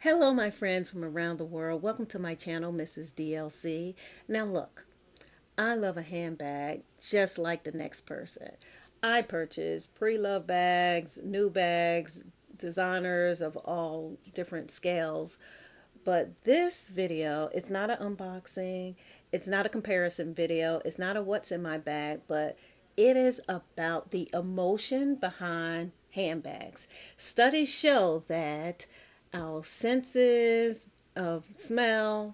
Hello, my friends from around the world. Welcome to my channel, Mrs. DLC. Now, look, I love a handbag just like the next person. I purchase pre loved bags, new bags, designers of all different scales. But this video, it's not an unboxing, it's not a comparison video, it's not a what's in my bag, but it is about the emotion behind handbags. Studies show that our senses of smell,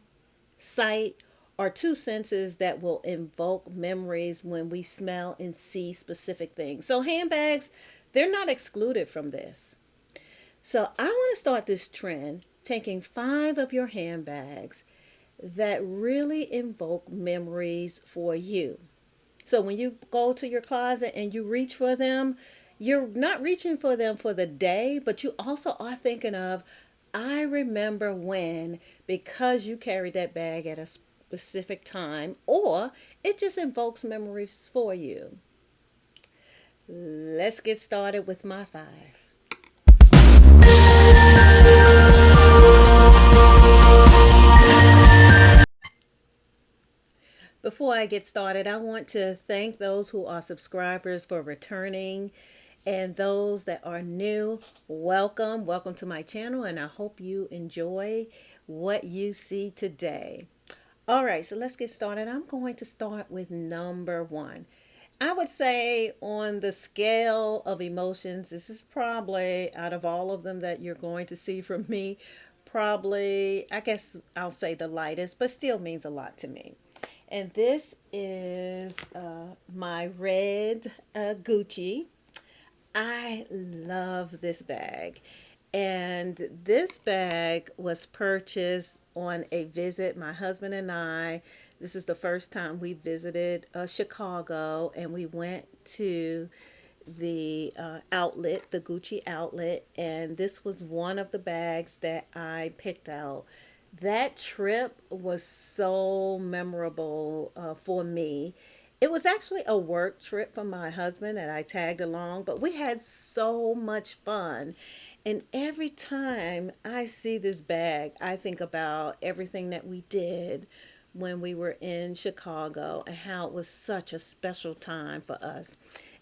sight are two senses that will invoke memories when we smell and see specific things. So, handbags, they're not excluded from this. So I want to start this trend taking 5 of your handbags that really invoke memories for you. So when you go to your closet and you reach for them, you're not reaching for them for the day, but you also are thinking of, I remember when, because you carried that bag at a specific time, or it just invokes memories for you. Let's get started with my 5. Before I get started, I want to thank those who are subscribers for returning and those that are new. Welcome. Welcome to my channel, and I hope you enjoy what you see today. All right, so let's get started. I'm going to start with number 1. I would say on the scale of emotions, this is probably out of all of them that you're going to see from me, probably, I guess I'll say the lightest, but still means a lot to me. And this is my red Gucci. I love this bag. And this bag was purchased on a visit. My husband and I, this is the first time we visited Chicago, and we went to the outlet, the Gucci outlet, and this was one of the bags that I picked out. That trip was so memorable for me. It was actually a work trip for my husband that I tagged along, but we had so much fun. And every time I see this bag, I think about everything that we did when we were in Chicago and how it was such a special time for us.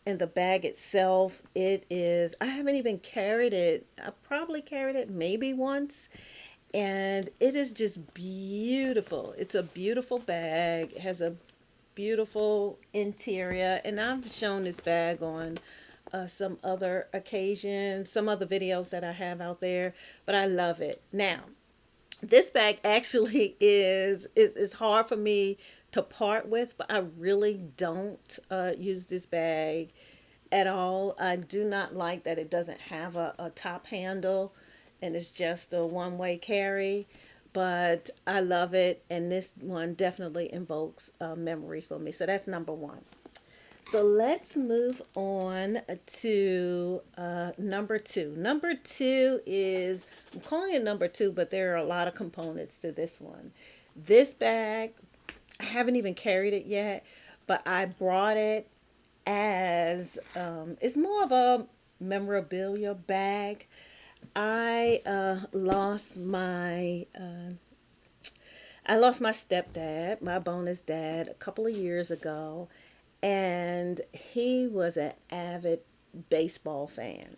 And the bag itself, it is, I haven't even carried it. I probably carried it maybe once, and it is just beautiful. It's a beautiful bag. It has a beautiful interior, and I've shown this bag on some other occasions, some other videos that I have out there, but I love it. Now, this bag actually is hard for me to part with, but I really don't use this bag at all. I do not like that it doesn't have a top handle and it's just a one-way carry, but I love it, and this one definitely invokes memory for me. So that's number 1. So let's move on to number 2. Number 2 is, I'm calling it number 2, but there are a lot of components to this one. This bag, I haven't even carried it yet, but I brought it as it's more of a memorabilia bag. I lost my stepdad, my bonus dad, a couple of years ago, and he was an avid baseball fan.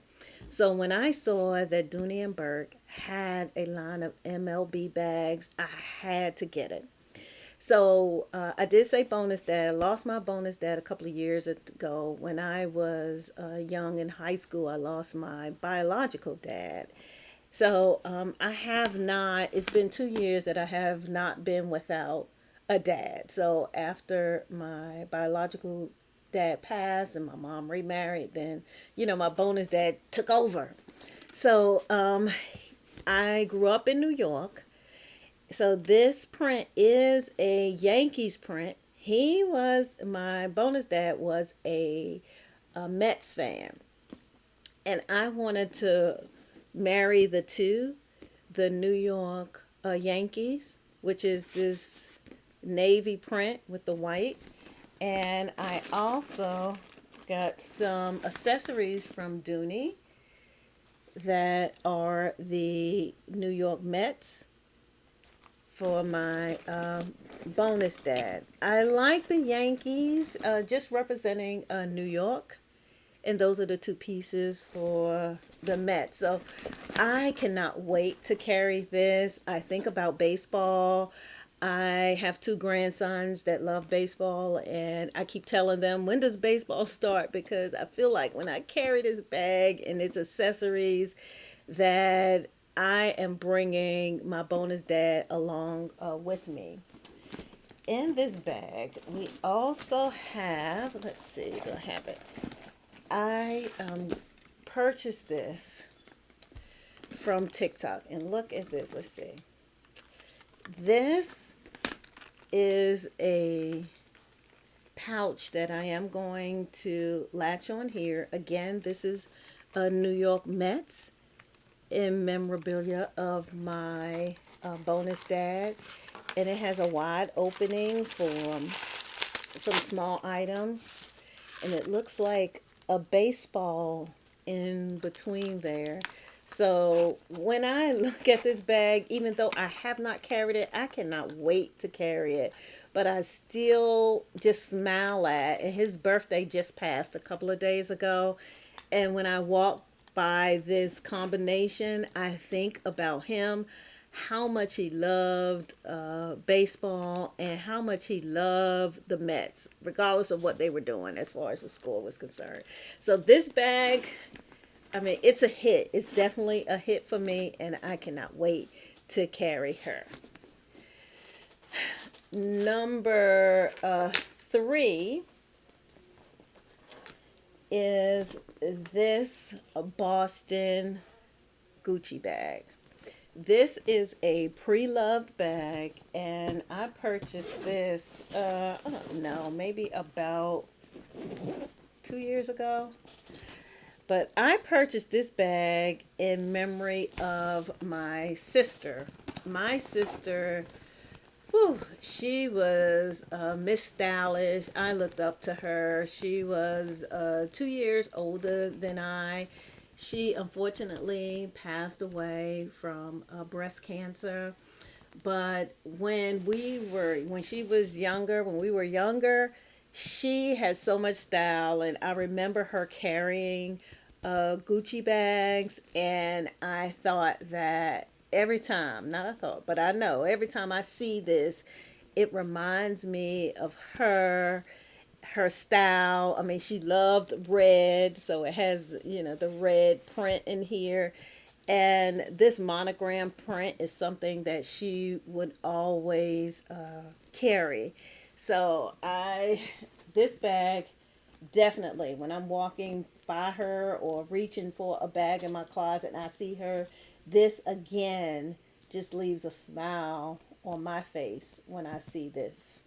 So when I saw that Dooney and Burke had a line of MLB bags, I had to get it. So I did say bonus dad. I lost my bonus dad a couple of years ago. When I was young in high school, I lost my biological dad. So I have not, it's been 2 years that I have not been without a dad. So after my biological dad passed and my mom remarried, then, my bonus dad took over. So I grew up in New York. So this print is a Yankees print. My bonus dad was a Mets fan. And I wanted to marry the two, the New York Yankees, which is this navy print with the white. And I also got some accessories from Dooney. that are the New York Mets for my bonus dad. I like the Yankees, just representing New York, and those are the two pieces for the Mets. So I cannot wait to carry this. I think about baseball. I have two grandsons that love baseball, and I keep telling them, when does baseball start? Because I feel like when I carry this bag and its accessories, that I am bringing my bonus dad along with me. In this bag, we also have, let's see, do I have it? I purchased this from TikTok, and look at this. Let's see. This is a pouch that I am going to latch on here. Again, this is a New York Mets in memorabilia of my bonus dad, and it has a wide opening for some small items, and it looks like a baseball in between there. So when I look at this bag, even though I have not carried it, I cannot wait to carry it. But I still just smile at it. His birthday just passed a couple of days ago. And when I walk by this combination, I think about him, how much he loved baseball, and how much he loved the Mets, regardless of what they were doing as far as the score was concerned. So this bag, I mean, it's a hit. It's definitely a hit for me, and I cannot wait to carry her. Number three is this Boston Gucci bag. This is a pre-loved bag, and I purchased this, I don't know, maybe about 2 years ago. But I purchased this bag in memory of my sister. My sister, whew, she was Miss Stylish. I looked up to her. She was 2 years older than I. She unfortunately passed away from breast cancer. But when she was younger, when we were younger, she had so much style, and I remember her carrying Gucci bags, and I thought that every time, not I thought, but I know every time I see this, it reminds me of her style. I mean, she loved red, so it has, the red print in here. And this monogram print is something that she would always carry. So this bag, definitely, when I'm walking by her or reaching for a bag in my closet and I see her, this again just leaves a smile on my face when I see this.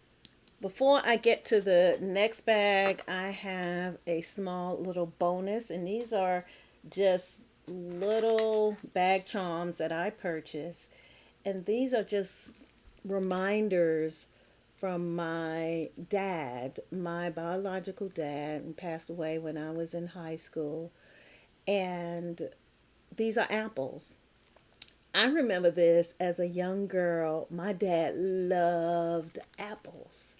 Before I get to the next bag, I have a small little bonus, and these are just little bag charms that I purchased. And these are just reminders from my dad, my biological dad, and passed away when I was in high school. And these are apples. I remember this as a young girl. My dad loved apples.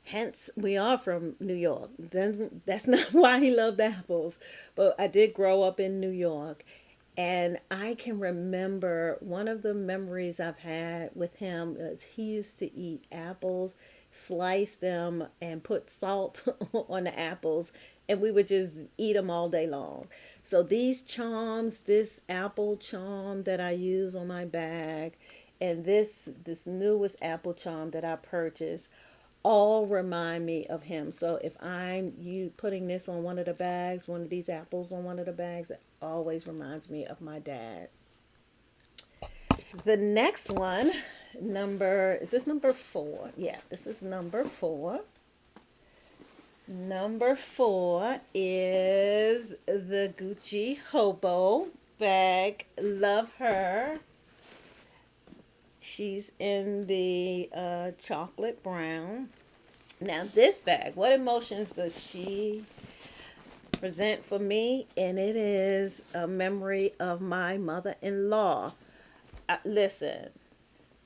Hence, we are from New York. That's not why he loved apples, but I did grow up in New York. And I can remember one of the memories I've had with him is he used to eat apples, slice them, and put salt on the apples, and we would just eat them all day long. So these charms, this apple charm that I use on my bag, and this newest apple charm that I purchased, all remind me of him. So if I'm you putting this on one of the bags, one of these apples on one of the bags, it always reminds me of my dad. The next one, is this number 4? Yeah, this is number 4. Number 4 is the Gucci Hobo bag. Love her. She's in the chocolate brown. Now this bag, what emotions does she present for me, and it is a memory of my mother-in-law. Listen,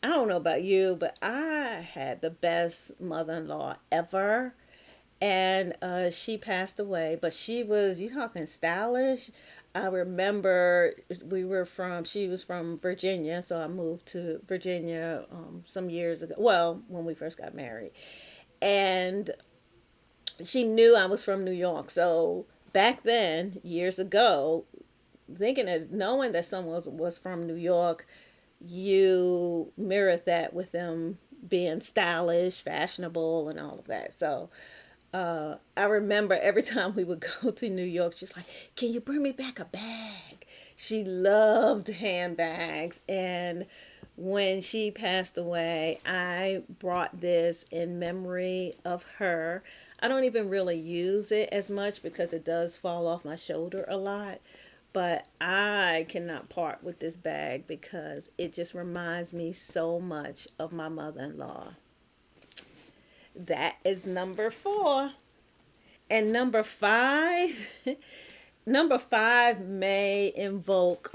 I don't know about you, but I had the best mother-in-law ever. And she passed away, but she was, you talking stylish. I remember she was from Virginia, so I moved to Virginia some years ago. Well, when we first got married. And she knew I was from New York. So back then, years ago, thinking of knowing that someone was from New York, you mirrored that with them being stylish, fashionable, and all of that. So I remember every time we would go to New York, she's like, "Can you bring me back a bag?" She loved handbags. And when she passed away, I brought this in memory of her. I don't even really use it as much because it does fall off my shoulder a lot. But I cannot part with this bag because it just reminds me so much of my mother in law. That is number four. And number five, number five may invoke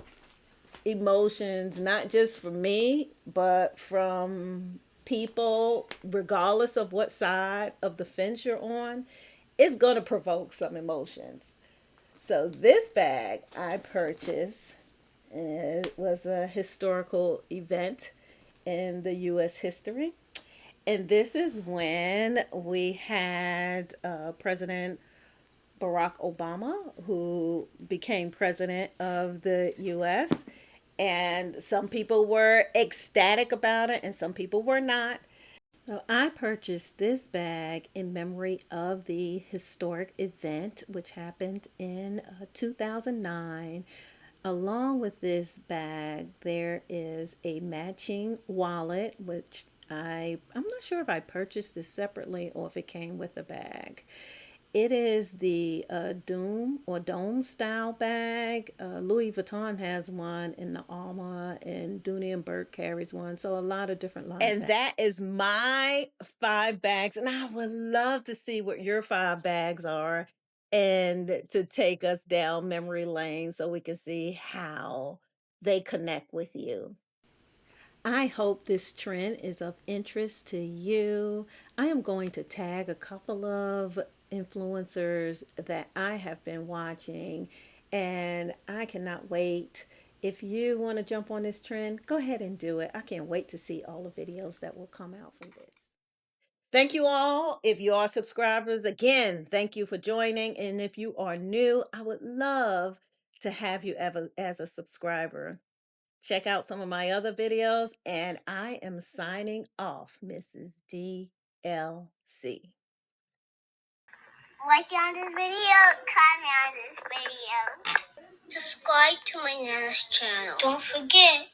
emotions, not just from me, but from people, regardless of what side of the fence you're on. It's going to provoke some emotions. So, this bag I purchased, it was a historical event in the U.S. history. And this is when we had President Barack Obama, who became president of the US. And some people were ecstatic about it, and some people were not. So I purchased this bag in memory of the historic event, which happened in 2009. Along with this bag, there is a matching wallet, which I'm not sure if I purchased this separately or if it came with the bag. It is the Doom or Dome style bag. Louis Vuitton has one in the Alma, and Dooney and Burke carries one. So a lot of different lines. And that is my five bags. And I would love to see what your five bags are and to take us down memory lane so we can see how they connect with you. I hope this trend is of interest to you. I am going to tag a couple of influencers that I have been watching, and I cannot wait. If you want to jump on this trend, go ahead and do it. I can't wait to see all the videos that will come out from this. Thank you all. If you are subscribers, again, thank you for joining. And if you are new, I would love to have you ever as a subscriber. Check out some of my other videos, and I am signing off, Mrs. DLC. Like on this video, comment on this video. Subscribe to my Nana's channel. Don't forget.